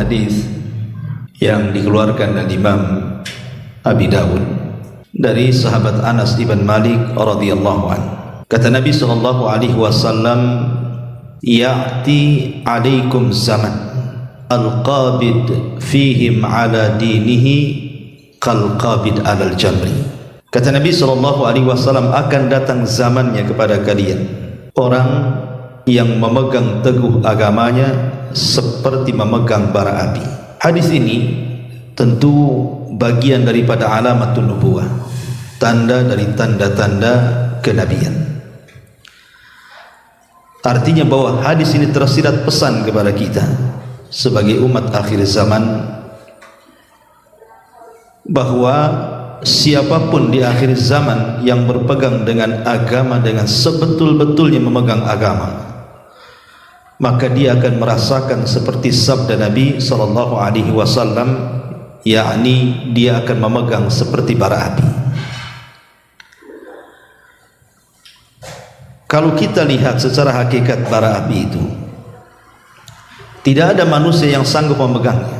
hadis yang dikeluarkan oleh Imam Abi Dawud dari sahabat Anas ibn Malik radhiyallahu anhu. Kata Nabi sallallahu alaihi wasallam, "Ya'ti 'alaikum zaman al-qabid fihim 'ala dinihi kal-qabid 'alal jamri." Kata Nabi sallallahu alaihi wasallam, akan datang zamannya kepada kalian orang yang memegang teguh agamanya seperti memegang bara api. Hadis ini tentu bagian daripada alamatun nubuwah, tanda dari tanda-tanda kenabian. Artinya bahwa hadis ini tersirat pesan kepada kita sebagai umat akhir zaman bahwa siapapun di akhir zaman yang berpegang dengan agama dengan sebetul-betulnya memegang agama, maka dia akan merasakan seperti sabda Nabi sallallahu alaihi wasallam, yakni dia akan memegang seperti bara api. Kalau kita lihat secara hakikat bara api itu, tidak ada manusia yang sanggup memegangnya.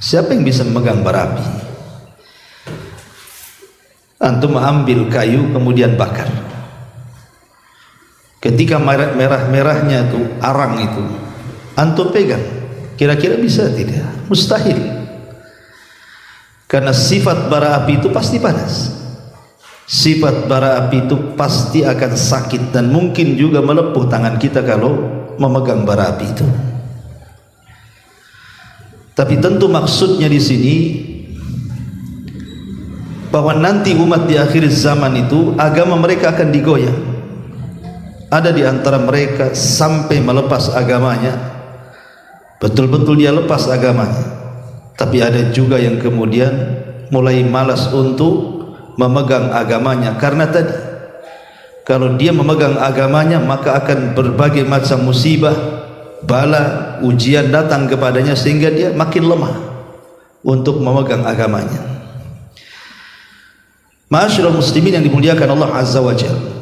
Siapa yang bisa memegang bara api? Antum ambil kayu kemudian bakar. Ketika merah-merahnya itu, arang itu, antum pegang, kira-kira bisa tidak? Mustahil. Karena sifat bara api itu pasti panas. Sifat bara api itu pasti akan sakit dan mungkin juga melepuh tangan kita kalau memegang bara api itu. Tapi tentu maksudnya di sini bahwa nanti umat di akhir zaman itu agama mereka akan digoyang. Ada di antara mereka sampai melepas agamanya, betul-betul dia lepas agamanya. Tapi ada juga yang kemudian mulai malas untuk memegang agamanya, karena tadi kalau dia memegang agamanya maka akan berbagai macam musibah, bala, ujian datang kepadanya sehingga dia makin lemah untuk memegang agamanya. Ma'asyiral muslimin yang dimuliakan Allah Azza wa Jalla,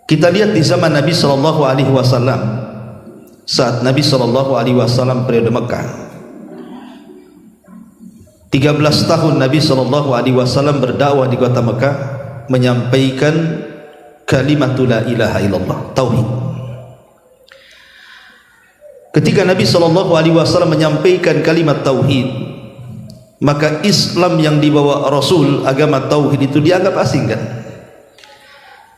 kita lihat di zaman Nabi sallallahu alaihi wasallam, saat Nabi sallallahu alaihi wasallam periode Mekah, 13 tahun Nabi sallallahu alaihi wasallam berdakwah di kota Mekah, menyampaikan kalimat la ilaha illallah, tauhid. Ketika Nabi sallallahu alaihi wasallam menyampaikan kalimat tauhid, maka Islam yang dibawa Rasul, agama tauhid itu dianggap asing kan?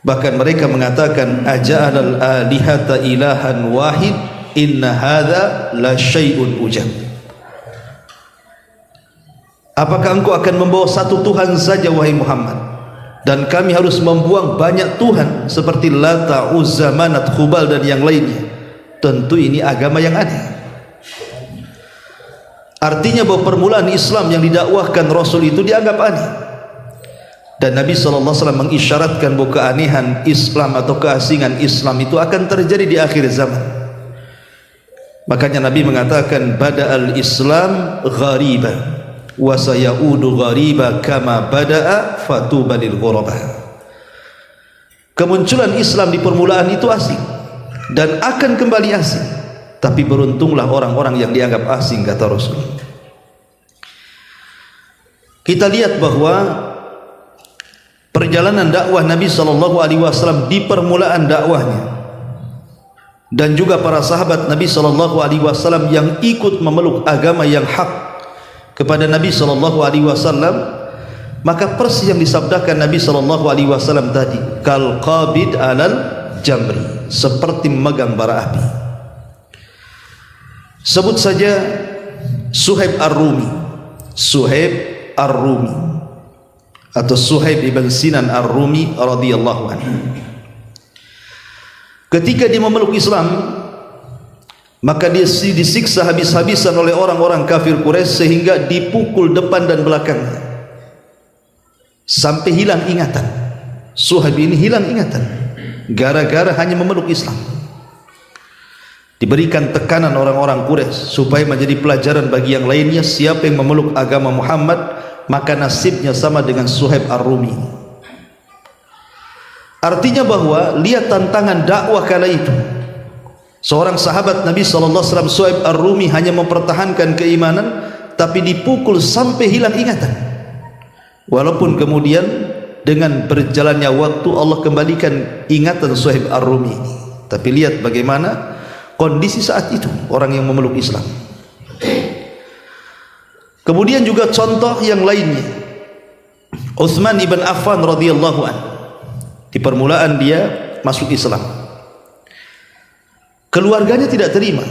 Bahkan mereka mengatakan, aja'alal alihata ilahan wahid inna hadza la syai'un ujab. Apakah engkau akan membawa satu Tuhan saja wahai Muhammad, dan kami harus membuang banyak Tuhan seperti Lata, Uzza, Manat, Khubal dan yang lainnya? Tentu ini agama yang aneh. Artinya bahwa permulaan Islam yang didakwahkan Rasul itu dianggap aneh. Dan Nabi SAW mengisyaratkan bahwa keanehan Islam atau keasingan Islam itu akan terjadi di akhir zaman. Makanya Nabi mengatakan, bada'al Islam ghariba wa sayaudu ghariba kama bada'a fatuba lil ghuraba. Kemunculan Islam di permulaan itu asing dan akan kembali asing, tapi beruntunglah orang-orang yang dianggap asing, kata Rasul. Kita lihat bahwa perjalanan dakwah Nabi sallallahu alaihi wasallam di permulaan dakwahnya, dan juga para sahabat Nabi sallallahu alaihi wasallam yang ikut memeluk agama yang hak kepada Nabi sallallahu alaihi wasallam, maka persis yang disabdakan Nabi sallallahu alaihi wasallam tadi, kal qabid alal jamri, seperti memegang bara api. Sebut saja Suhaib Ar-Rumi, Suhaib Ar-Rumi atau Suhaib ibn Sinan Ar-Rumi radhiyallahu anhu. Ketika dia memeluk Islam, maka dia disiksa habis-habisan oleh orang-orang kafir Quraisy sehingga dipukul depan dan belakangnya sampai hilang ingatan. Suhaib ini hilang ingatan gara-gara hanya memeluk Islam. Diberikan tekanan orang-orang Quraisy supaya menjadi pelajaran bagi yang lainnya, siapa yang memeluk agama Muhammad maka nasibnya sama dengan Suhaib Ar-Rumi. Artinya bahwa lihat tantangan dakwah kala itu. Seorang sahabat Nabi SAW, Suhaib Ar-Rumi, hanya mempertahankan keimanan tapi dipukul sampai hilang ingatan. Walaupun kemudian dengan berjalannya waktu Allah kembalikan ingatan Suhaib Ar-Rumi ini. Tapi lihat bagaimana kondisi saat itu orang yang memeluk Islam. Kemudian juga contoh yang lainnya, Utsman ibn Affan radhiyallahu anhu. Di permulaan dia masuk Islam, keluarganya tidak terima.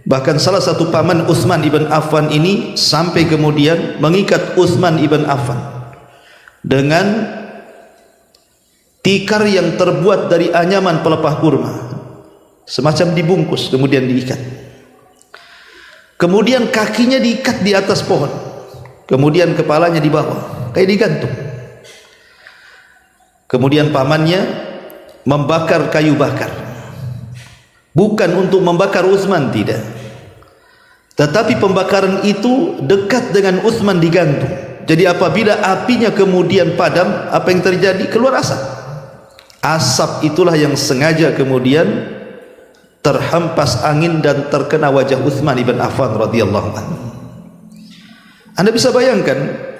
Bahkan salah satu paman Utsman ibn Affan ini sampai kemudian mengikat Utsman ibn Affan dengan tikar yang terbuat dari anyaman pelepah kurma, semacam dibungkus kemudian diikat. Kemudian kakinya diikat di atas pohon, kemudian kepalanya di bawah kayak digantung. Kemudian pamannya membakar kayu bakar, bukan untuk membakar Utsman, tidak, tetapi pembakaran itu dekat dengan Utsman digantung. Jadi apabila apinya kemudian padam, apa yang terjadi? Keluar asap. Asap itulah yang sengaja kemudian terhempas angin dan terkena wajah Utsman ibn Affan radhiyallahu anhu. Anda bisa bayangkan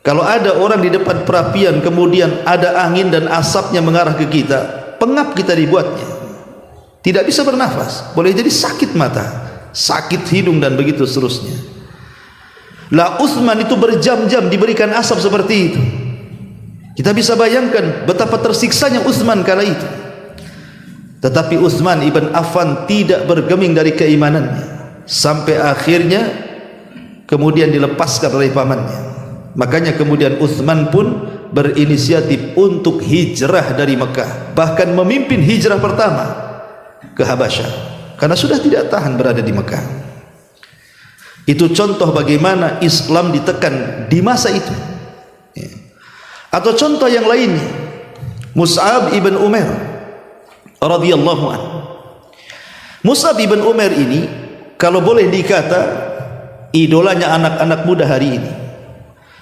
kalau ada orang di depan perapian kemudian ada angin dan asapnya mengarah ke kita, pengap kita dibuatnya, tidak bisa bernafas, boleh jadi sakit mata, sakit hidung dan begitu seterusnya. Lah Utsman itu berjam-jam diberikan asap seperti itu. Kita bisa bayangkan betapa tersiksanya Utsman kala itu. Tetapi Utsman ibn Affan tidak bergeming dari keimanannya sampai akhirnya kemudian dilepaskan oleh pamannya. Makanya kemudian Utsman pun berinisiatif untuk hijrah dari Mekah, bahkan memimpin hijrah pertama ke Habasyah karena sudah tidak tahan berada di Mekah. Itu contoh bagaimana Islam ditekan di masa itu. Atau contoh yang lainnya, Mus'ab ibn Umair radhiyallahu anhu. Mus'ab ibn Umair ini kalau boleh dikata idolanya anak-anak muda hari ini.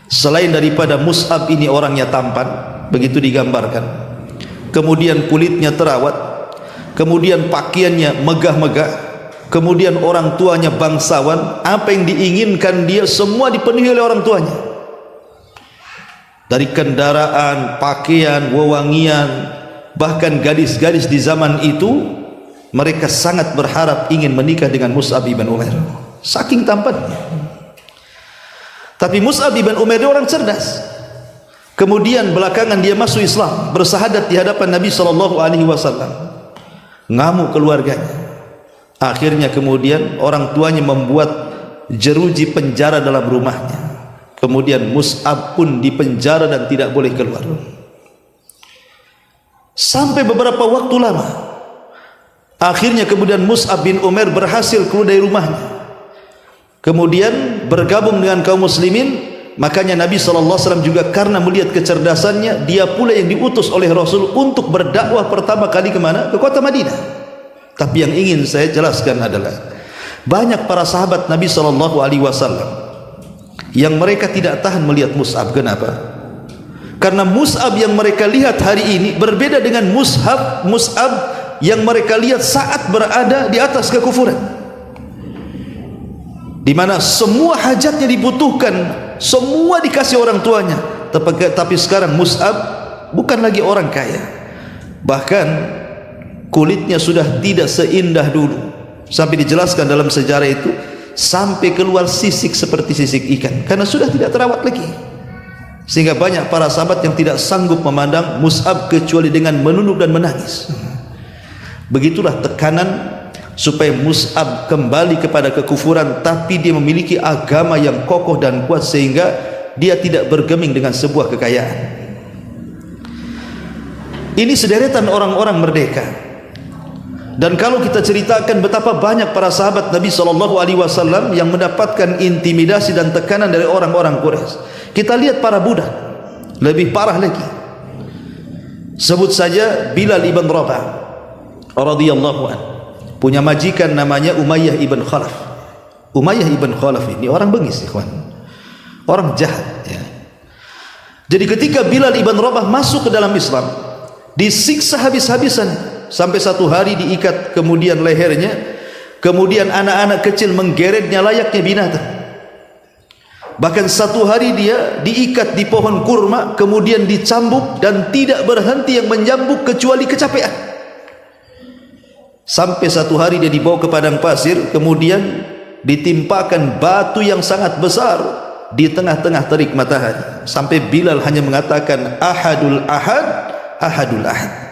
Selain daripada Mus'ab ini orangnya tampan, begitu digambarkan, kemudian kulitnya terawat, kemudian pakaiannya megah-megah, kemudian orang tuanya bangsawan, apa yang diinginkan dia semua dipenuhi oleh orang tuanya. Dari kendaraan, pakaian, wewangian, bahkan gadis-gadis di zaman itu mereka sangat berharap ingin menikah dengan Mus'ab ibn Umair, saking tampannya. Tapi Mus'ab ibn Umair dia orang cerdas. Kemudian belakangan dia masuk Islam, bersahadat di hadapan Nabi SAW. Ngamuk keluarganya. Akhirnya kemudian orang tuanya membuat jeruji penjara dalam rumahnya. Kemudian Mus'ab pun dipenjara dan tidak boleh keluar. Sampai beberapa waktu lama. Akhirnya kemudian Mus'ab bin Umair berhasil keluar dari rumahnya, kemudian bergabung dengan kaum muslimin. Makanya Nabi SAW juga karena melihat kecerdasannya, dia pula yang diutus oleh Rasul untuk berdakwah pertama kali kemana? Ke kota Madinah. Tapi yang ingin saya jelaskan adalah banyak para sahabat Nabi SAW yang mereka tidak tahan melihat Mus'ab. Kenapa? Karena Mus'ab yang mereka lihat hari ini berbeda dengan Mus'ab yang mereka lihat saat berada di atas kekufuran, di mana semua hajatnya dibutuhkan, semua dikasih orang tuanya. Tapi sekarang Mus'ab bukan lagi orang kaya, bahkan kulitnya sudah tidak seindah dulu, sampai dijelaskan dalam sejarah itu sampai keluar sisik seperti sisik ikan karena sudah tidak terawat lagi. Sehingga banyak para sahabat yang tidak sanggup memandang Mus'ab kecuali dengan menunduk dan menangis. Begitulah tekanan supaya Mus'ab kembali kepada kekufuran, tapi dia memiliki agama yang kokoh dan kuat sehingga dia tidak bergeming dengan sebuah kekayaan. Ini sederetan orang-orang merdeka. Dan kalau kita ceritakan betapa banyak para sahabat Nabi SAW yang mendapatkan intimidasi dan tekanan dari orang-orang Quraisy, kita lihat para budak lebih parah lagi. Sebut saja Bilal ibn Rabah radhiyallahu anhu, punya majikan namanya Umayyah ibn Khalaf. Umayyah ibn Khalaf ini orang bengis, ikhwan, orang jahat ya. Jadi ketika Bilal ibn Rabah masuk ke dalam Islam, disiksa habis-habisan sampai satu hari diikat kemudian lehernya, kemudian anak-anak kecil menggeretnya layaknya binatang. Bahkan satu hari dia diikat di pohon kurma, kemudian dicambuk dan tidak berhenti yang menyambuk kecuali kecapean. Sampai satu hari dia dibawa ke padang pasir, kemudian ditimpakan batu yang sangat besar di tengah-tengah terik matahari, sampai Bilal hanya mengatakan ahadul ahad, ahadul ahad.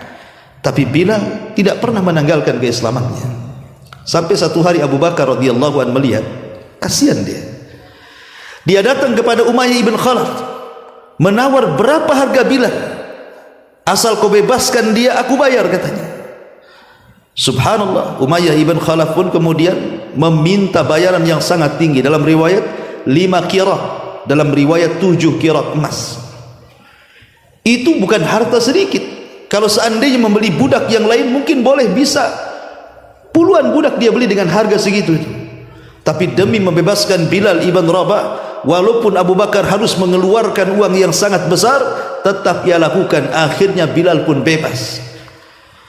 Tapi Bilal tidak pernah menanggalkan keislamannya. Sampai satu hari Abu Bakar radhiyallahu anhu melihat, kasihan dia datang kepada Umayyah ibn Khalaf, menawar berapa harga Bilal, asal kau bebaskan dia aku bayar, katanya. Subhanallah, Umayyah ibn Khalaf pun kemudian meminta bayaran yang sangat tinggi. Dalam riwayat 5 qirat, dalam riwayat 7 qirat emas. Itu bukan harta sedikit. Kalau seandainya membeli budak yang lain mungkin boleh, bisa puluhan budak dia beli dengan harga segitu. Tapi demi membebaskan Bilal ibn Rabah, walaupun Abu Bakar harus mengeluarkan uang yang sangat besar, tetap ia lakukan. Akhirnya Bilal pun bebas.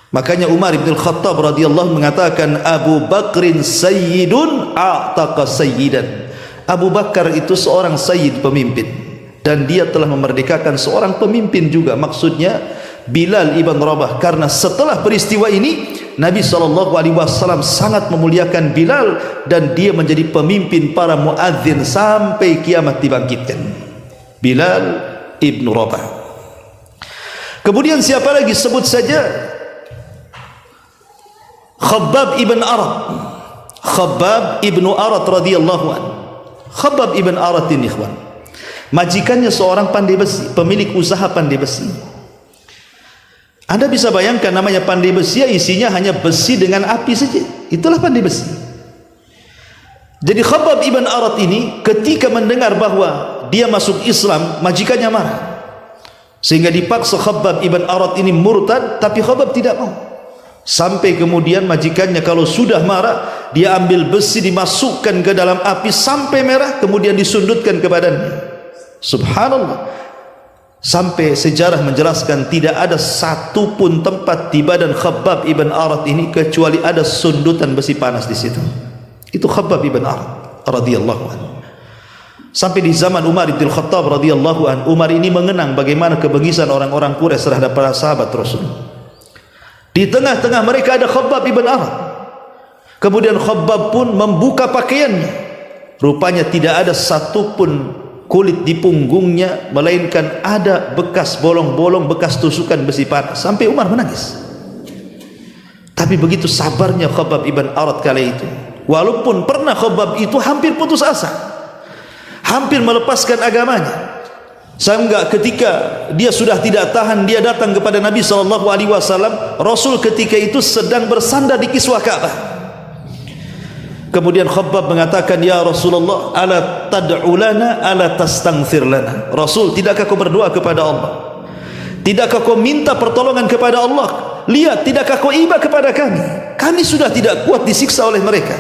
Makanya Umar bin Khattab radhiyallahu mengatakan, Abu Bakrin sayyidun a'taqa sayyidan. Abu Bakar itu seorang sayyid, pemimpin, dan dia telah memerdekakan seorang pemimpin juga. Maksudnya Bilal ibn Rabah, karena setelah peristiwa ini Nabi SAW sangat memuliakan Bilal dan dia menjadi pemimpin para muadzin sampai kiamat dibangkitkan. Bilal ibn Rabah. Kemudian siapa lagi? Sebut saja Khabbab ibn Arat. Khabbab ibn Arat radhiyallahu anhu. Khabbab ibn Arat ini, ikhwan, majikannya seorang pandai besi, pemilik usaha pandai besi. Anda bisa bayangkan, namanya pandai besi, isinya hanya besi dengan api saja. Itulah pandai besi. Jadi Khabbab ibn Arat ini ketika mendengar bahwa dia masuk Islam, majikannya marah, sehingga dipaksa Khabbab ibn Arat ini murtad. Tapi Khabbab tidak mau. Sampai kemudian majikannya kalau sudah marah, dia ambil besi, dimasukkan ke dalam api sampai merah, kemudian disundutkan ke badannya. Subhanallah. Sampai sejarah menjelaskan tidak ada satu pun tempat di badan Khabbab ibn Arat ini kecuali ada sundutan besi panas di situ. Itu Khabbab ibn Arat radhiyallahu anhu. Sampai di zaman Umar bin Khattab radhiyallahu anhu, Umar ini mengenang bagaimana kebengisan orang-orang Quraisy terhadap para sahabat Rasul. Di tengah-tengah mereka ada Khabbab ibn Arat. Kemudian Khabbab pun membuka pakaiannya. Rupanya tidak ada satu pun kulit di punggungnya, melainkan ada bekas bolong-bolong, bekas tusukan besi panas. Sampai Umar menangis. Tapi begitu sabarnya Khabbab ibn Arat kala itu, walaupun pernah Khabbab itu hampir putus asa, hampir melepaskan agamanya, sehingga ketika dia sudah tidak tahan, dia datang kepada Nabi SAW. Rasul ketika itu sedang bersandar di kiswah Ka'bah. Kemudian Khabbab mengatakan, ya Rasulullah, ala tad'u lana, ala tastaghfir lana. Rasul, tidakkah kau berdoa kepada Allah? Tidakkah kau minta pertolongan kepada Allah? Lihat, tidakkah kau iba kepada kami? Kami sudah tidak kuat disiksa oleh mereka.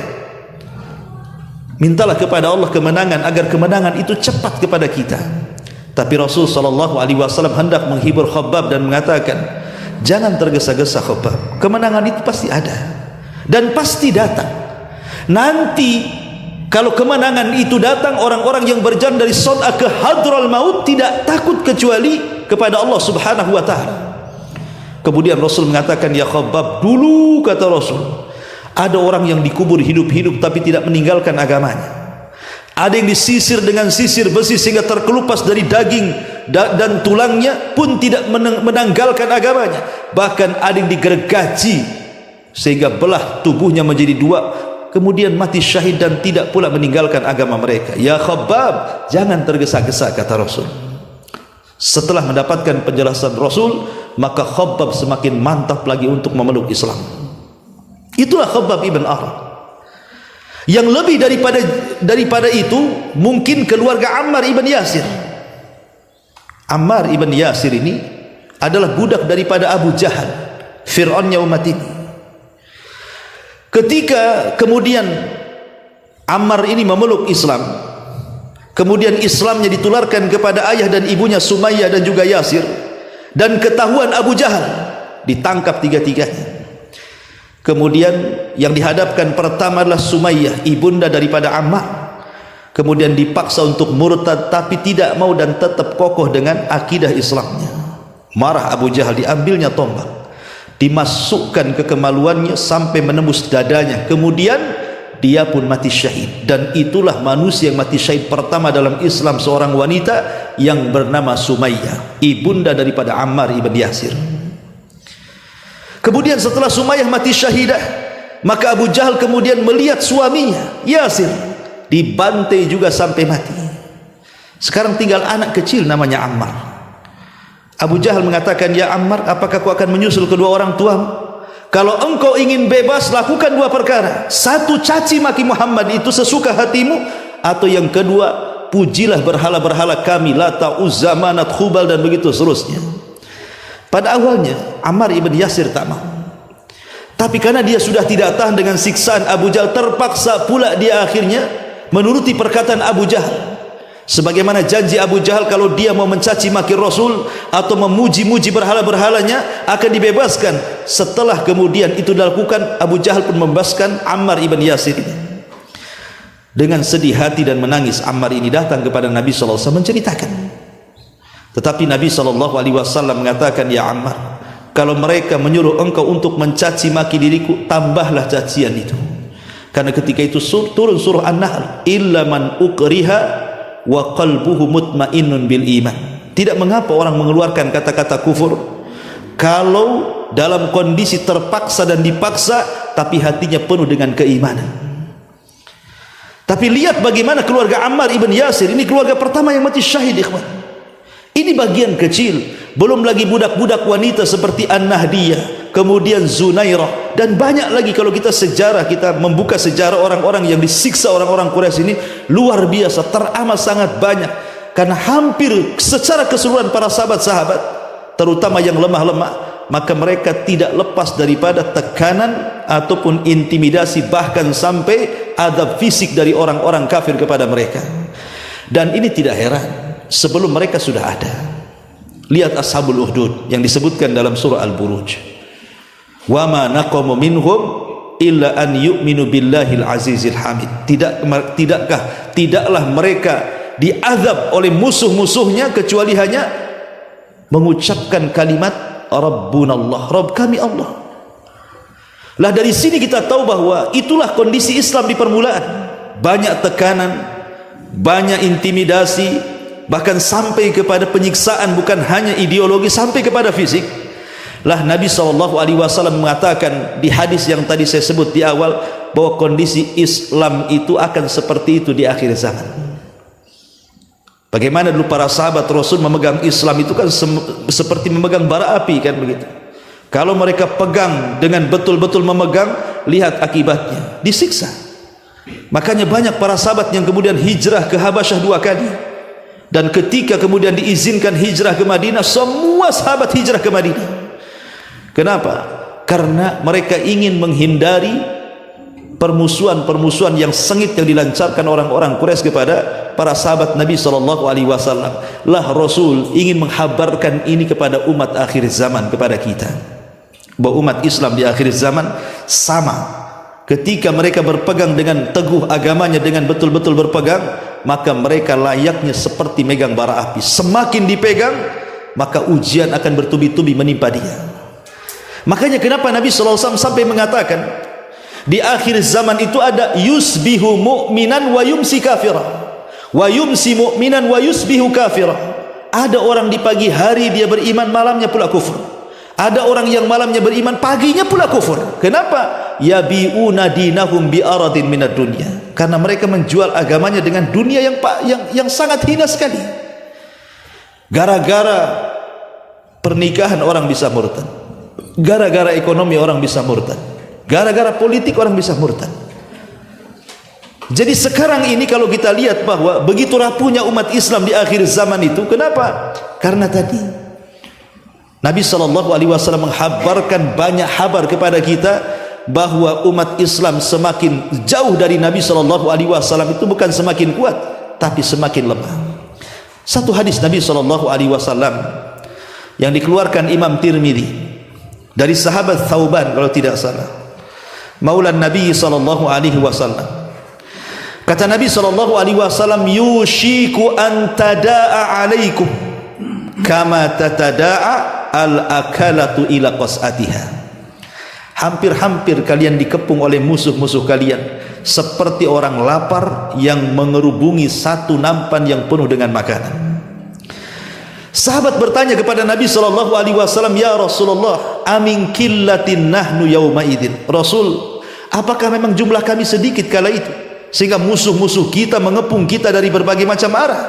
Mintalah kepada Allah kemenangan, agar kemenangan itu cepat kepada kita. Tapi Rasul SAW hendak menghibur Khabbab dan mengatakan, jangan tergesa-gesa Khabbab, kemenangan itu pasti ada dan pasti datang. Nanti kalau kemenangan itu datang, orang-orang yang berjalan dari Son'a ke Hadral Maut tidak takut kecuali kepada Allah Subhanahu wa ta'ala. Kemudian Rasul mengatakan, ya Khabbab, dulu kata Rasul, ada orang yang dikubur hidup-hidup tapi tidak meninggalkan agamanya. Ada yang disisir dengan sisir besi sehingga terkelupas dari daging dan tulangnya pun tidak menanggalkan agamanya. Bahkan ada yang digergaji sehingga belah tubuhnya menjadi dua, kemudian mati syahid dan tidak pula meninggalkan agama mereka. Ya Khabbab, jangan tergesa-gesa kata Rasul. Setelah mendapatkan penjelasan Rasul, maka Khabbab semakin mantap lagi untuk memeluk Islam. Itulah Khabbab ibn Arat. Yang lebih daripada itu mungkin keluarga Ammar ibn Yasir. Ammar ibn Yasir ini adalah budak daripada Abu Jahal, Fir'aunnya umat ini. Ketika kemudian Ammar ini memeluk Islam, kemudian Islamnya ditularkan kepada ayah dan ibunya Sumayyah dan juga Yasir, dan ketahuan Abu Jahal, ditangkap tiga-tiganya. Kemudian yang dihadapkan pertama adalah Sumayyah, ibunda daripada Ammar. Kemudian dipaksa untuk murtad, tapi tidak mau dan tetap kokoh dengan akidah Islamnya. Marah Abu Jahal, diambilnya tombak, dimasukkan ke kemaluannya sampai menembus dadanya. Kemudian dia pun mati syahid. Dan itulah manusia yang mati syahid pertama dalam Islam, seorang wanita yang bernama Sumayyah, ibunda daripada Ammar ibn Yasir. Kemudian setelah Sumayyah mati syahidah, maka Abu Jahal kemudian melihat suaminya Yasir dibantai juga sampai mati. Sekarang tinggal anak kecil namanya Ammar. Abu Jahal mengatakan, ya Ammar, apakah kau akan menyusul kedua orang tuamu? Kalau engkau ingin bebas, lakukan dua perkara. Satu, caci maki Muhammad itu sesuka hatimu. Atau yang kedua, pujilah berhala-berhala kami, Lata, Uzza, Manat, Khubal, dan begitu seterusnya. Pada awalnya Ammar ibn Yasir tak mau, tapi karena dia sudah tidak tahan dengan siksaan Abu Jahal, terpaksa pula dia akhirnya menuruti perkataan Abu Jahal. Sebagaimana janji Abu Jahal, kalau dia mau mencaci maki Rasul atau memuji-muji berhala-berhalanya akan dibebaskan. Setelah kemudian itu dilakukan, Abu Jahal pun membebaskan Ammar ibn Yasir ini. Dengan sedih hati dan menangis, Ammar ini datang kepada Nabi SAW menceritakan. Tetapi Nabi SAW mengatakan, ya Ammar, kalau mereka menyuruh engkau untuk mencaci maki diriku, tambahlah cacian itu. Karena ketika itu turun surah An-Nahl, illa man ukriha wa qalbuhu mutmainnun bil iman. Tidak mengapa orang mengeluarkan kata-kata kufur kalau dalam kondisi terpaksa dan dipaksa, tapi hatinya penuh dengan keimanan. Tapi lihat bagaimana keluarga Ammar ibn Yasir, ini keluarga pertama yang mati syahid, ikhwan. Ini bagian kecil, belum lagi budak-budak wanita seperti An-Nahdiyah, kemudian Zunairah, dan banyak lagi. Kalau kita membuka sejarah orang-orang yang disiksa orang-orang Quraisy ini, luar biasa, teramat sangat banyak. Karena hampir secara keseluruhan para sahabat-sahabat, terutama yang lemah-lemah, maka mereka tidak lepas daripada tekanan ataupun intimidasi, bahkan sampai adab fisik dari orang-orang kafir kepada mereka. Dan ini tidak heran, sebelum mereka sudah ada. Lihat Ashabul Ukhdud yang disebutkan dalam surah Al-Buruj, wa ma naqamu minhum illa an yu'minu billahil azizil hamid. Tidaklah mereka diazab oleh musuh-musuhnya kecuali hanya mengucapkan kalimat Rabbunallah, Rabb kami Allah. Lah dari sini kita tahu bahwa itulah kondisi Islam di permulaan. Banyak tekanan, banyak intimidasi, bahkan sampai kepada penyiksaan, bukan hanya ideologi, sampai kepada fisik. Lah Nabi SAW mengatakan di hadis yang tadi saya sebut di awal, bahwa kondisi Islam itu akan seperti itu di akhir zaman. Bagaimana dulu para sahabat Rasul memegang Islam itu kan seperti memegang bara api, kan begitu. Kalau mereka pegang dengan betul-betul memegang, lihat akibatnya, disiksa. Makanya banyak para sahabat yang kemudian hijrah ke Habasyah 2 kali. Dan ketika kemudian diizinkan hijrah ke Madinah, semua sahabat hijrah ke Madinah. Kenapa? Karena mereka ingin menghindari permusuhan-permusuhan yang sengit yang dilancarkan orang-orang Quraisy kepada para sahabat Nabi SAW. Lah Rasul ingin menghabarkan ini kepada umat akhir zaman, kepada kita, bahwa umat Islam di akhir zaman sama. Ketika mereka berpegang dengan teguh agamanya, dengan betul-betul berpegang, maka mereka layaknya seperti megang bara api. Semakin dipegang, maka ujian akan bertubi-tubi menimpa dia. Makanya kenapa Nabi SAW sampai mengatakan, di akhir zaman itu ada yusbihu mu'minan wa yumsi kafirah, wa yumsi mu'minan wa yusbihu kafirah. Ada orang di pagi hari dia beriman, malamnya pula kufur. Ada orang yang malamnya beriman, paginya pula kufur. Kenapa? Yabi'una dinahum bi'aradin minad dunya. Karena mereka menjual agamanya dengan dunia yang sangat hina sekali. Gara-gara pernikahan orang bisa murtad, gara-gara ekonomi orang bisa murtad, gara-gara politik orang bisa murtad. Jadi sekarang ini kalau kita lihat bahwa begitu rapuhnya umat Islam di akhir zaman itu, kenapa? Karena tadi Nabi SAW menghabarkan banyak habar kepada kita bahwa umat Islam semakin jauh dari Nabi SAW itu bukan semakin kuat, tapi semakin lemah. Satu hadis Nabi SAW yang dikeluarkan Imam Tirmidzi dari sahabat Thauban kalau tidak salah. Maula Nabi sallallahu alaihi wasallam. Kata Nabi sallallahu alaihi wasallam, yushiku an tadaa alaikum kama tatada'a al-akalatu ila qas'atiha. Hampir-hampir kalian dikepung oleh musuh-musuh kalian seperti orang lapar yang mengerubungi satu nampan yang penuh dengan makanan. Sahabat bertanya kepada Nabi sallallahu alaihi wasallam, ya Rasulullah, amin qillatin nahnu yauma idzin. Rasul, apakah memang jumlah kami sedikit kala itu sehingga musuh-musuh kita mengepung kita dari berbagai macam arah?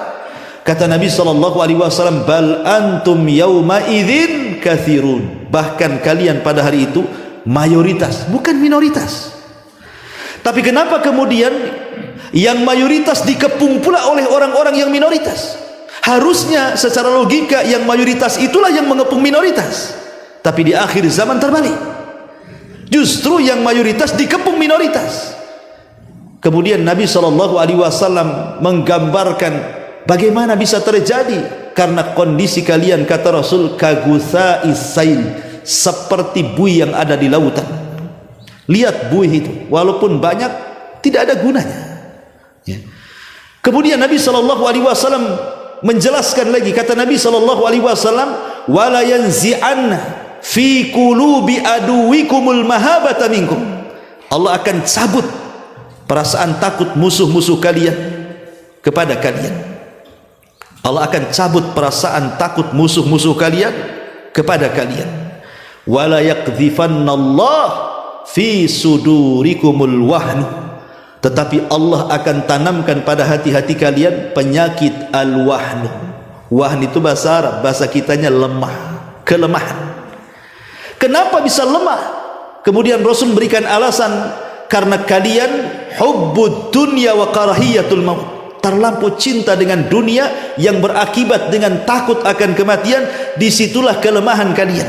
Kata Nabi sallallahu alaihi wasallam, bal antum yauma idzin katsirun. Bahkan kalian pada hari itu mayoritas, bukan minoritas. Tapi kenapa kemudian yang mayoritas dikepung pula oleh orang-orang yang minoritas? Harusnya secara logika yang mayoritas itulah yang mengepung minoritas. Tapi di akhir zaman terbalik. Justru yang mayoritas dikepung minoritas. Kemudian Nabi SAW menggambarkan bagaimana bisa terjadi, karena kondisi kalian, kata Rasul, kagutha'is sail, seperti buih yang ada di lautan. Lihat buih itu, walaupun banyak tidak ada gunanya. Ya. Kemudian Nabi SAW menjelaskan lagi, kata Nabi SAW, wala yanzi'anna fi qulubi aduwikumul mahabata minkum. Allah akan cabut perasaan takut musuh-musuh kalian kepada kalian. Allah akan cabut perasaan takut musuh-musuh kalian kepada kalian. Wala yaqdhifannallah fi sudurikumul wahn. Tetapi Allah akan tanamkan pada hati-hati kalian penyakit al-wahn. Wahn itu bahasa Arab, bahasa kitanya lemah, kelemahan. Kenapa bisa lemah? Kemudian Rasul memberikan alasan, karena kalian hubbud dunya wa karahiyatul maut, terlampau cinta dengan dunia yang berakibat dengan takut akan kematian. Disitulah kelemahan kalian.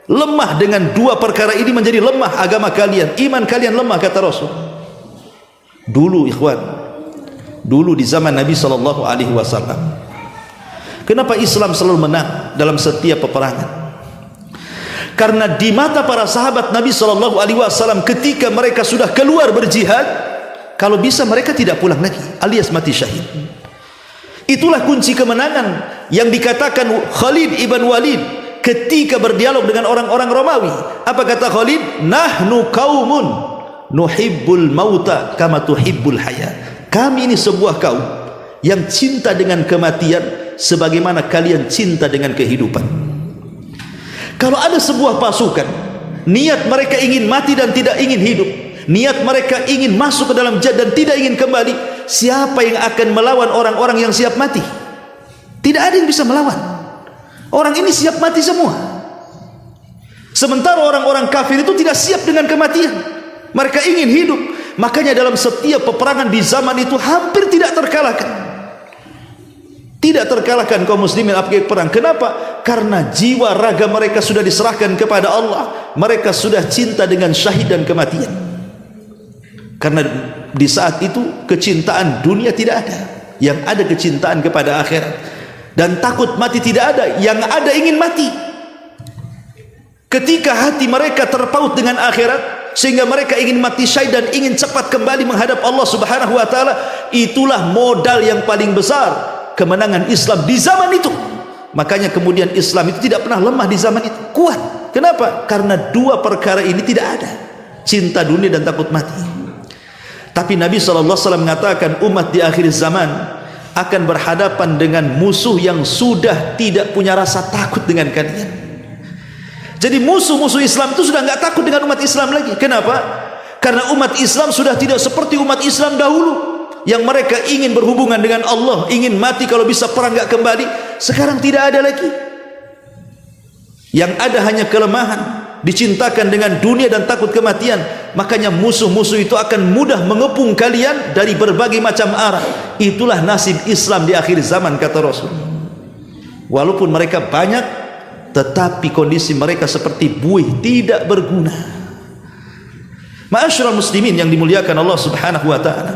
Lemah dengan dua perkara ini menjadi lemah agama kalian, iman kalian lemah, kata Rasul. Dulu ikhwan, dulu di zaman Nabi SAW, kenapa Islam selalu menang dalam setiap peperangan? Karena di mata para sahabat Nabi SAW, ketika mereka sudah keluar berjihad, kalau bisa mereka tidak pulang lagi, alias mati syahid. Itulah kunci kemenangan yang dikatakan Khalid ibn Walid ketika berdialog dengan orang-orang Romawi. Apa kata Khalid? Nahnu qaumun nuhibbul mauta kama tuhibbul hayat. Kami ini sebuah kaum yang cinta dengan kematian sebagaimana kalian cinta dengan kehidupan. Kalau ada sebuah pasukan, niat mereka ingin mati dan tidak ingin hidup, niat mereka ingin masuk ke dalam jihad dan tidak ingin kembali, siapa yang akan melawan orang-orang yang siap mati? Tidak ada yang bisa melawan. Orang ini siap mati semua. Sementara orang-orang kafir itu tidak siap dengan kematian, mereka ingin hidup. Makanya dalam setiap peperangan di zaman itu hampir tidak terkalahkan. Tidak terkalahkan kaum muslimin apabila perang. Kenapa? Karena jiwa raga mereka sudah diserahkan kepada Allah. Mereka sudah cinta dengan syahid dan kematian. Karena di saat itu kecintaan dunia tidak ada, yang ada kecintaan kepada akhirat. Dan takut mati tidak ada, yang ada ingin mati. Ketika hati mereka terpaut dengan akhirat, sehingga mereka ingin mati syahid dan ingin cepat kembali menghadap Allah Subhanahu wa taala, itulah modal yang paling besar kemenangan Islam di zaman itu. Makanya kemudian Islam itu tidak pernah lemah di zaman itu, kuat. Kenapa? Karena dua perkara ini tidak ada, cinta dunia dan takut mati. Tapi Nabi SAW mengatakan umat di akhir zaman akan berhadapan dengan musuh yang sudah tidak punya rasa takut dengan kalian. Jadi musuh-musuh Islam itu sudah nggak takut dengan umat Islam lagi. Kenapa? Karena umat Islam sudah tidak seperti umat Islam dahulu, yang mereka ingin berhubungan dengan Allah, ingin mati kalau bisa perang gak kembali. Sekarang tidak ada lagi. Yang ada hanya kelemahan, dicintakan dengan dunia dan takut kematian. Makanya musuh-musuh itu akan mudah mengepung kalian dari berbagai macam arah. Itulah nasib Islam di akhir zaman, kata Rasul. Walaupun mereka banyak, tetapi kondisi mereka seperti buih, tidak berguna. Ma'asyiral muslimin yang dimuliakan Allah Subhanahu wa taala,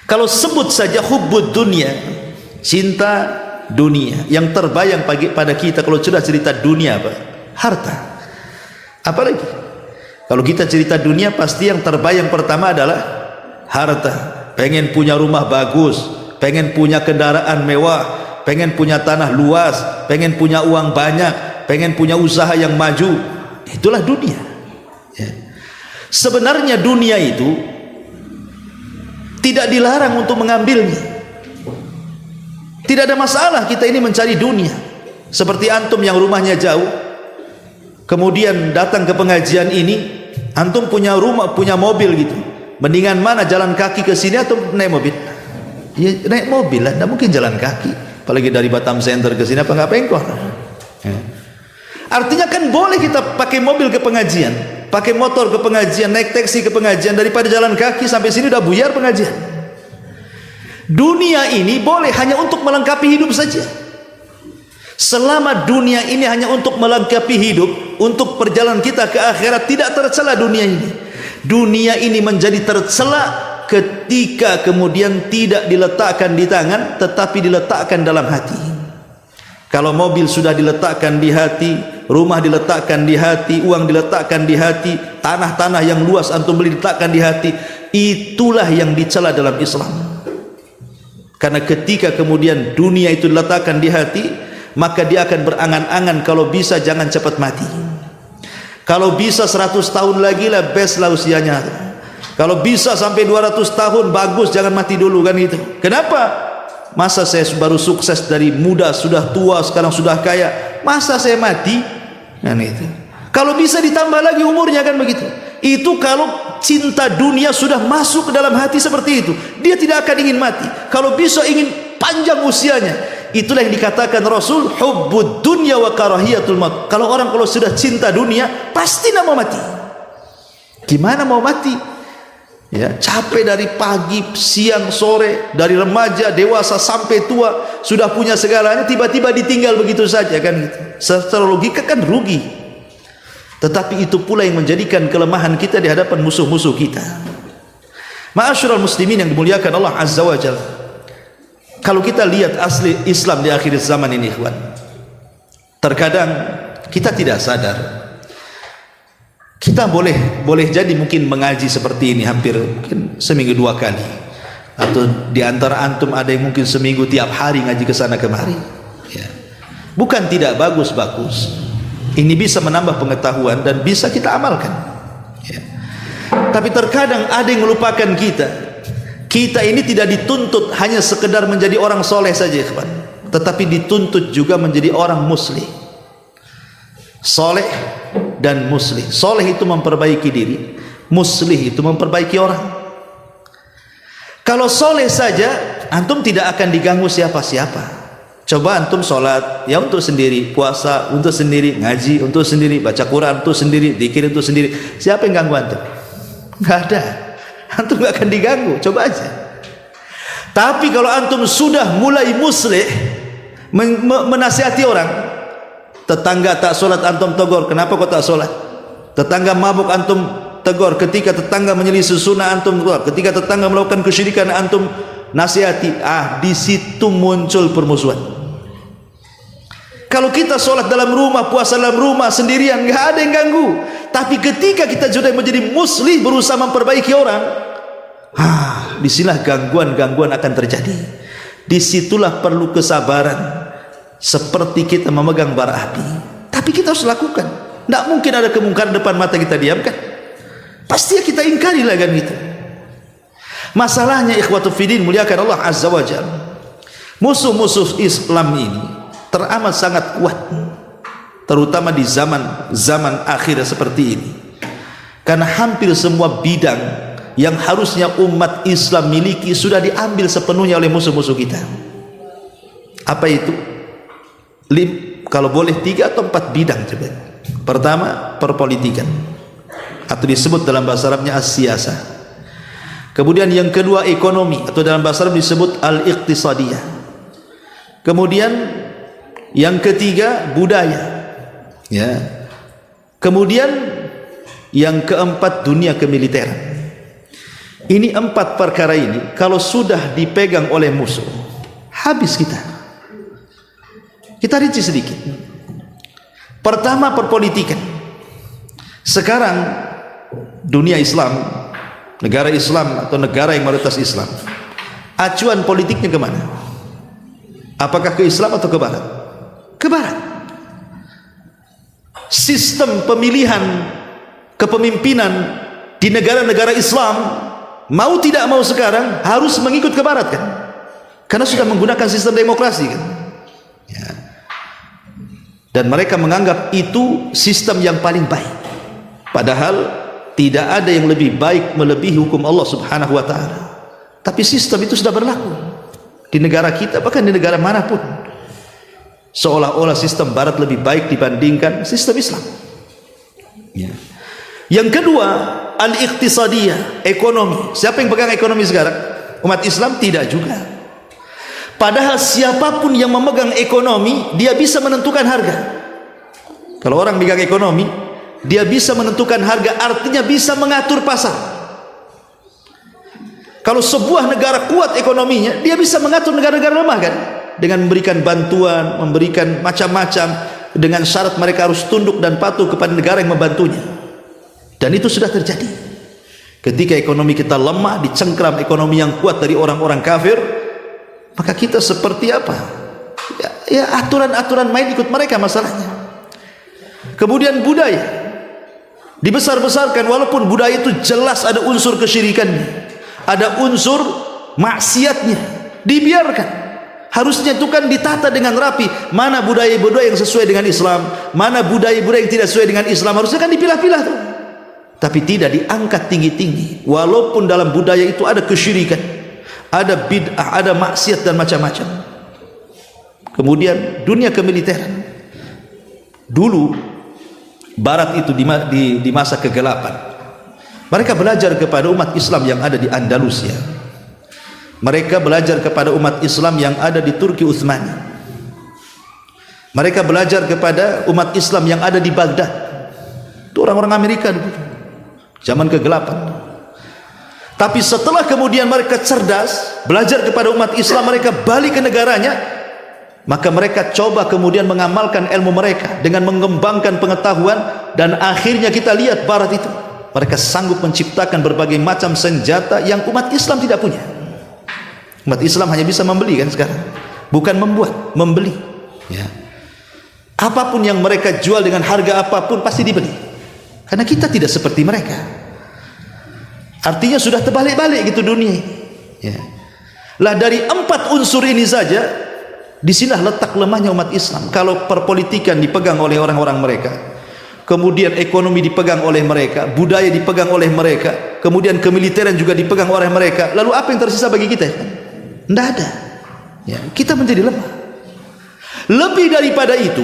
kalau sebut saja hubbud dunia, cinta dunia, yang terbayang pada kita kalau sudah cerita dunia apa? Harta. Apalagi Kalau kita cerita dunia, pasti yang terbayang pertama adalah harta. Pengen punya rumah bagus, pengen punya kendaraan mewah, pengen punya tanah luas, pengen punya uang banyak, pengen punya usaha yang maju. Itulah dunia, ya. Sebenarnya dunia itu tidak dilarang untuk mengambilnya. Tidak ada masalah kita ini mencari dunia. Seperti antum yang rumahnya jauh, kemudian datang ke pengajian ini, antum punya rumah, punya mobil gitu. Mendingan mana, jalan kaki ke sini atau naik mobil? Ya naik mobil lah, tidak mungkin jalan kaki. Apalagi dari Batam Center ke sini, apa nggak pengkor? Ya. Artinya kan boleh kita pakai mobil ke pengajian, pakai motor ke pengajian, naik taksi ke pengajian, daripada jalan kaki sampai sini udah buyar pengajian. Dunia ini boleh hanya untuk melengkapi hidup saja. Selama dunia ini hanya untuk melengkapi hidup, untuk perjalanan kita ke akhirat, tidak tercela dunia ini. Dunia ini menjadi tercela ketika kemudian tidak diletakkan di tangan, tetapi diletakkan dalam hati. Kalau mobil sudah diletakkan di hati, rumah diletakkan di hati, uang diletakkan di hati, tanah-tanah yang luas antum beli diletakkan di hati, itulah yang dicela dalam Islam. Karena ketika kemudian dunia itu diletakkan di hati, maka dia akan berangan-angan kalau bisa jangan cepat mati. Kalau bisa 100 tahun lagi lah, best lah usianya. Kalau bisa sampai 200 tahun, bagus, jangan mati dulu, kan gitu. Kenapa? Masa saya baru sukses dari muda, sudah tua, sekarang sudah kaya, masa saya mati? Kan itu. Kalau bisa ditambah lagi umurnya, kan begitu. Itu kalau cinta dunia sudah masuk ke dalam hati seperti itu, dia tidak akan ingin mati. Kalau bisa ingin panjang usianya. Itulah yang dikatakan Rasul, hubbud dunya wa karahiyatul maut. Kalau orang kalau sudah cinta dunia, pasti tidak mau mati. Gimana mau mati? Ya, capek dari pagi, siang, sore, dari remaja, dewasa sampai tua, sudah punya segalanya, tiba-tiba ditinggal begitu saja, kan gitu. Secara logika kan rugi. Tetapi itu pula yang menjadikan kelemahan kita di hadapan musuh-musuh kita. Ma'asyiral muslimin yang dimuliakan Allah Azza wa Jalla. Kalau kita lihat asli Islam di akhir zaman ini, ikhwan, terkadang kita tidak sadar. Kita boleh jadi mungkin mengaji seperti ini hampir mungkin seminggu 2 kali, atau di antara antum ada yang mungkin seminggu tiap hari ngaji ke sana kemari. Ya. Bukan tidak bagus-bagus. Ini bisa menambah pengetahuan dan bisa kita amalkan. Ya. Tapi terkadang ada yang melupakan kita. Kita ini tidak dituntut hanya sekedar menjadi orang soleh saja, ikhwan, tetapi dituntut juga menjadi orang muslih. Soleh dan muslih. Soleh itu memperbaiki diri, muslih itu memperbaiki orang. Kalau soleh saja, antum tidak akan diganggu siapa-siapa. Coba antum sholat ya untuk sendiri, puasa untuk sendiri, ngaji untuk sendiri, baca Quran untuk sendiri, zikir untuk sendiri. Siapa yang ganggu antum? Nggak ada. Antum nggak akan diganggu. Coba aja. Tapi kalau antum sudah mulai muslih, menasihati orang, tetangga tak sholat antum tegur, kenapa kau tak sholat? Tetangga mabuk antum tegur, ketika tetangga menyelisih sunnah antum tegur, ketika tetangga melakukan kesyirikan antum nasihati. Di situ muncul permusuhan. Kalau kita sholat dalam rumah, puasa dalam rumah sendirian, nggak ada yang ganggu. Tapi ketika kita sudah menjadi muslih, berusaha memperbaiki orang, disinilah gangguan-gangguan akan terjadi. Disitulah perlu kesabaran, seperti kita memegang bara api. Tapi kita harus lakukan. Tidak mungkin ada kemungkaran depan mata kita diamkan. Pasti kita ingkari lah, kan gitu. Masalahnya ikhwatu fiddin muliakan Allah Azza wa Jalla, musuh-musuh Islam ini teramat sangat kuat, terutama di zaman akhir seperti ini. Karena hampir semua bidang yang harusnya umat Islam miliki sudah diambil sepenuhnya oleh musuh-musuh kita. Apa itu? Kalau boleh 3 atau 4 bidang coba. Pertama, perpolitikan, atau disebut dalam bahasa Arabnya as-siyasah. Kemudian yang kedua, ekonomi, atau dalam bahasa Arab disebut al-iqtisadiyah. Kemudian yang ketiga, budaya. Ya. Kemudian yang keempat, dunia kemiliteran. Ini 4 perkara ini kalau sudah dipegang oleh musuh, habis kita. Kita rinci sedikit. Pertama, perpolitikan. Sekarang dunia Islam, negara Islam atau negara yang mayoritas Islam, acuan politiknya kemana? Apakah ke Islam atau ke Barat? Ke Barat. Sistem pemilihan kepemimpinan di negara-negara Islam, mau tidak mau sekarang harus mengikut ke Barat kan? Karena sudah menggunakan sistem demokrasi kan? Ya. Dan mereka menganggap itu sistem yang paling baik, padahal tidak ada yang lebih baik melebihi hukum Allah subhanahu wa ta'ala. Tapi sistem itu sudah berlaku di negara kita, bahkan di negara manapun. Seolah-olah sistem Barat lebih baik dibandingkan sistem Islam. Ya. Yang kedua, al-iqtisadiyah, ekonomi. Siapa yang pegang ekonomi sekarang? Umat Islam? Tidak juga. Padahal siapapun yang memegang ekonomi, dia bisa menentukan harga. Kalau orang megang ekonomi, dia bisa menentukan harga, artinya bisa mengatur pasar. Kalau sebuah negara kuat ekonominya, dia bisa mengatur negara-negara lemah kan? Dengan memberikan bantuan, memberikan macam-macam, dengan syarat mereka harus tunduk dan patuh kepada negara yang membantunya. Dan itu sudah terjadi. Ketika ekonomi kita lemah, dicengkram ekonomi yang kuat dari orang-orang kafir, maka kita seperti apa? Ya aturan-aturan main ikut mereka masalahnya. Kemudian budaya dibesar-besarkan, walaupun budaya itu jelas ada unsur kesyirikannya, ada unsur maksiatnya, dibiarkan. Harusnya itu kan ditata dengan rapi. Mana budaya-budaya yang sesuai dengan Islam, mana budaya-budaya yang tidak sesuai dengan Islam, harusnya kan dipilah-pilah tuh. Tapi tidak diangkat tinggi-tinggi. Walaupun dalam budaya itu ada kesyirikan, ada bid'ah, ada maksiat dan macam-macam. Kemudian dunia kemiliteran. Dulu Barat itu di masa kegelapan, mereka belajar kepada umat Islam yang ada di Andalusia. Mereka belajar kepada umat Islam yang ada di Turki Utsmani. Mereka belajar kepada umat Islam yang ada di Baghdad. Itu orang-orang Amerika dulu, zaman kegelapan. Tapi setelah kemudian mereka cerdas, belajar kepada umat Islam, mereka balik ke negaranya, maka mereka coba kemudian mengamalkan ilmu mereka dengan mengembangkan pengetahuan, dan akhirnya kita lihat Barat itu, mereka sanggup menciptakan berbagai macam senjata yang umat Islam tidak punya. Umat Islam hanya bisa membeli kan sekarang, bukan membuat, membeli. Ya. Apapun yang mereka jual dengan harga apapun pasti dibeli, karena kita tidak seperti mereka. Artinya sudah terbalik-balik gitu dunia. Ya. Lah dari 4 unsur ini saja, disinilah letak lemahnya umat Islam. Kalau perpolitikan dipegang oleh orang-orang mereka, kemudian ekonomi dipegang oleh mereka, budaya dipegang oleh mereka, kemudian kemiliteran juga dipegang oleh mereka, lalu apa yang tersisa bagi kita? Tidak ada. Ya, kita menjadi lemah. Lebih daripada itu,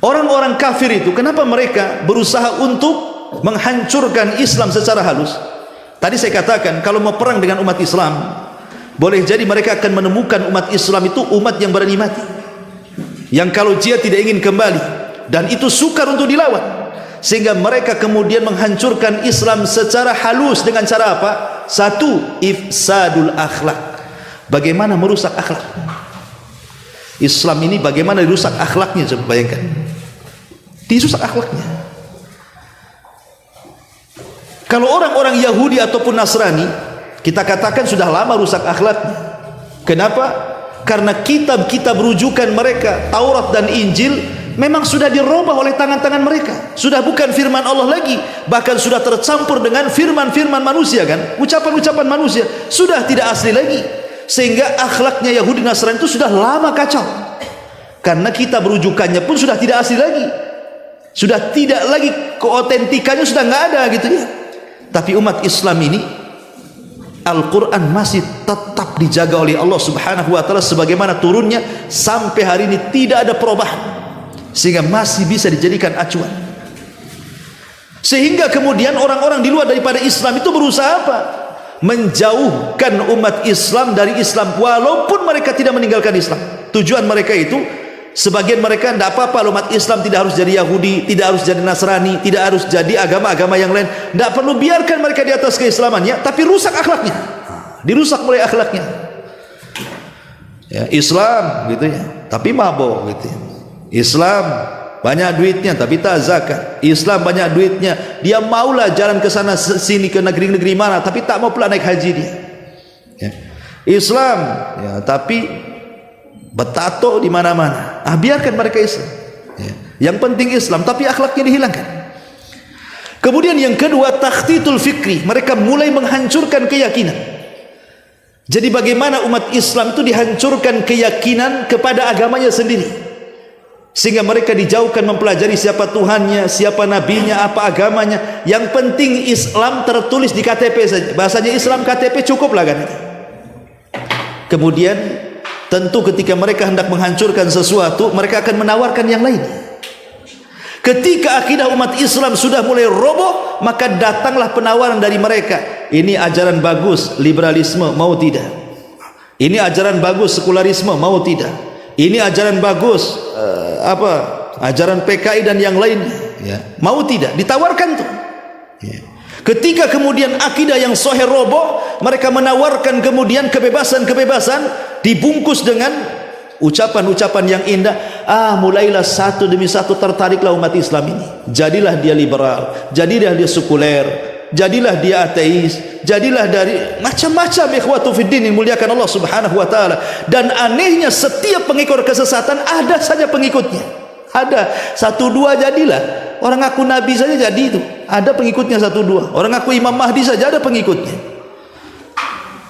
orang-orang kafir itu, kenapa mereka berusaha untuk menghancurkan Islam secara halus? Tadi saya katakan, kalau mau perang dengan umat Islam, boleh jadi mereka akan menemukan umat Islam itu umat yang berani mati, yang kalau dia tidak ingin kembali, dan itu sukar untuk dilawan, sehingga mereka kemudian menghancurkan Islam secara halus. Dengan cara apa? Satu, ifsadul akhlak. Bagaimana merusak akhlak Islam ini? Bagaimana dirusak akhlaknya? Coba bayangkan, dirusak akhlaknya. Kalau orang-orang Yahudi ataupun Nasrani, kita katakan sudah lama rusak akhlaknya. Kenapa? Karena kitab-kitab rujukan mereka, Taurat dan Injil, memang sudah dirubah oleh tangan-tangan mereka. Sudah bukan firman Allah lagi, bahkan sudah tercampur dengan firman-firman manusia kan, ucapan-ucapan manusia, sudah tidak asli lagi. Sehingga akhlaknya Yahudi Nasrani itu sudah lama kacau, karena kitab rujukannya pun sudah tidak asli lagi, sudah tidak lagi, keotentikannya sudah nggak ada gitu ya. Tapi umat Islam ini, Al-Quran masih tetap dijaga oleh Allah subhanahu wa ta'ala sebagaimana turunnya sampai hari ini, tidak ada perubahan, sehingga masih bisa dijadikan acuan. Sehingga kemudian orang-orang di luar daripada Islam itu berusaha apa? Menjauhkan umat Islam dari Islam, walaupun mereka tidak meninggalkan Islam. Tujuan mereka itu, sebagian mereka tidak apa-apa, umat Islam tidak harus jadi Yahudi, tidak harus jadi Nasrani, tidak harus jadi agama-agama yang lain, tidak perlu, biarkan mereka di atas keislamannya, tapi rusak akhlaknya, dirusak mulai akhlaknya. Ya, Islam gitu ya, tapi mabok gitu ya. Islam banyak duitnya tapi tak zakat. Islam banyak duitnya, dia maulah jalan ke sana sini ke negeri-negeri mana tapi tak mau pula naik haji dia. Ya. Islam ya, tapi bertato di mana-mana. Biarkan mereka Islam. Ya. Yang penting Islam tapi akhlaknya dihilangkan. Kemudian yang kedua, takhtitul fikri, mereka mulai menghancurkan keyakinan. Jadi bagaimana umat Islam itu dihancurkan keyakinan kepada agamanya sendiri, sehingga mereka dijauhkan mempelajari siapa Tuhannya, siapa nabinya, apa agamanya. Yang penting Islam tertulis di KTP saja. Bahasanya Islam KTP cukuplah kan. Kemudian tentu ketika mereka hendak menghancurkan sesuatu, mereka akan menawarkan yang lain. Ketika akidah umat Islam sudah mulai roboh, maka datanglah penawaran dari mereka. Ini ajaran bagus, liberalisme, mau tidak? Ini ajaran bagus, sekularisme, mau tidak? Ini ajaran bagus, ajaran PKI dan yang lainnya, ya. Mau tidak? Ditawarkan tuh. Ya. Ketika kemudian akidah yang sahih roboh, mereka menawarkan kemudian kebebasan-kebebasan dibungkus dengan ucapan-ucapan yang indah. Mulailah satu demi satu tertariklah umat Islam ini. Jadilah dia liberal, jadilah dia sekuler, jadilah dia ateis, jadilah dari macam-macam ikhwatu fiddin yang muliakan Allah Subhanahu wa taala. Dan anehnya setiap pengikut kesesatan ada saja pengikutnya. Ada satu dua jadilah. Orang ngaku nabi saja jadi itu, ada pengikutnya satu dua. Orang ngaku Imam Mahdi saja ada pengikutnya.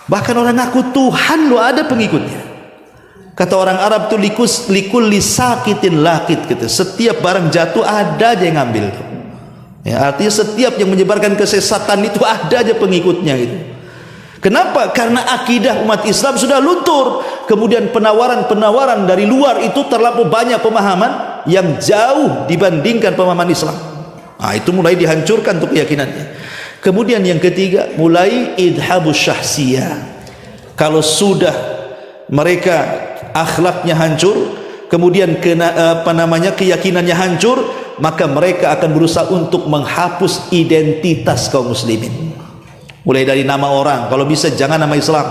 Bahkan orang ngaku Tuhan lo ada pengikutnya. Kata orang Arab tu likul lisakitin lakit gitu. Setiap barang jatuh ada aja yang ngambil tuh. Ya, artinya setiap yang menyebarkan kesesatan itu ada aja pengikutnya gitu. Kenapa? Karena akidah umat Islam sudah luntur. Kemudian penawaran-penawaran dari luar itu terlalu banyak pemahaman yang jauh dibandingkan pemahaman Islam. Itu mulai dihancurkan untuk keyakinannya. Kemudian yang ketiga, mulai idhabus syahsiyah. Kalau sudah mereka akhlaknya hancur, kemudian keyakinannya hancur, maka mereka akan berusaha untuk menghapus identitas kaum muslimin. Mulai dari nama orang, kalau bisa jangan nama Islam.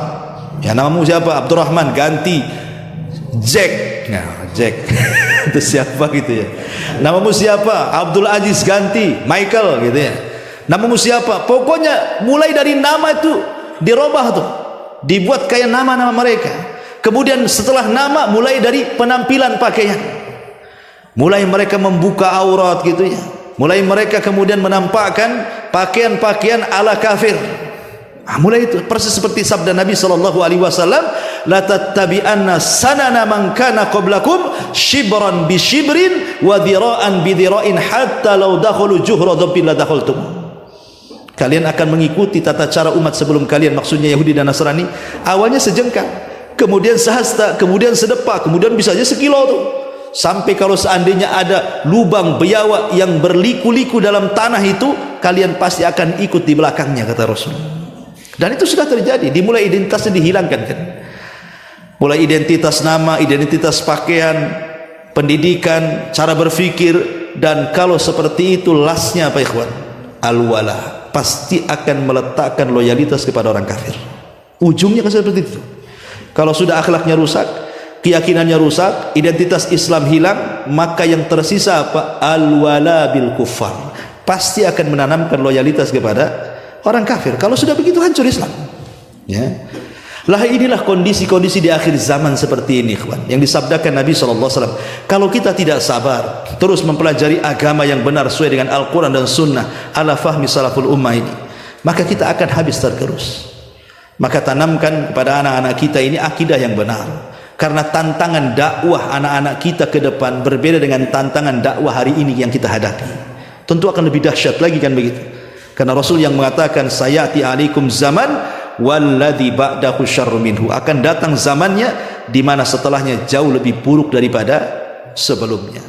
Ya, namamu siapa? Abdurrahman, ganti Jack. Nah, Jack itu siapa gitu ya. Namamu siapa? Abdul Aziz, ganti Michael gitu ya. Namamu siapa? Pokoknya mulai dari nama itu dirubah tuh, dibuat kayak nama-nama mereka. Kemudian setelah nama, mulai dari penampilan pakaian. Mulai mereka membuka aurat gitu ya. Mulai mereka kemudian menampakkan pakaian-pakaian ala kafir. Mulai itu persis seperti sabda Nabi SAW, la tattabi'anna sanana man kana qablakum shibran bi shibrin wa dhira'an bi dhira'in hatta law dakhulu juhra dhabbin la dakhaltum. Kalian akan mengikuti tata cara umat sebelum kalian, maksudnya Yahudi dan Nasrani. Awalnya sejengkal, kemudian sehasta, kemudian sedepak, kemudian bisa saja sekilo tuh. Sampai kalau seandainya ada lubang biawak yang berliku-liku dalam tanah itu, kalian pasti akan ikut di belakangnya, kata Rasul. Dan itu sudah terjadi. Dimulai identitasnya dihilangkan kan. Mulai identitas nama, identitas pakaian, pendidikan, cara berfikir. Dan kalau seperti itu, lasnya apa ikhwan? Al-wala, pasti akan meletakkan loyalitas kepada orang kafir. Ujungnya kan seperti itu. Kalau sudah akhlaknya rusak, keyakinannya rusak, identitas Islam hilang, maka yang tersisa apa? Al-wala bil kuffar, pasti akan menanamkan loyalitas kepada orang kafir. Kalau sudah begitu hancur Islam, ya. Lah inilah kondisi-kondisi di akhir zaman seperti ini, ikhwan, yang disabdakan Nabi SAW. Kalau kita tidak sabar terus mempelajari agama yang benar sesuai dengan Al-Quran dan Sunnah ala fahmi salaful ummah ini, maka kita akan habis tergerus. Maka tanamkan kepada anak-anak kita ini akidah yang benar. Karena tantangan dakwah anak-anak kita ke depan berbeda dengan tantangan dakwah hari ini yang kita hadapi. Tentu akan lebih dahsyat lagi kan begitu. Karena Rasul yang mengatakan sayati alaikum zaman walladzi ba'dahu syarru minhu, akan datang zamannya di mana setelahnya jauh lebih buruk daripada sebelumnya.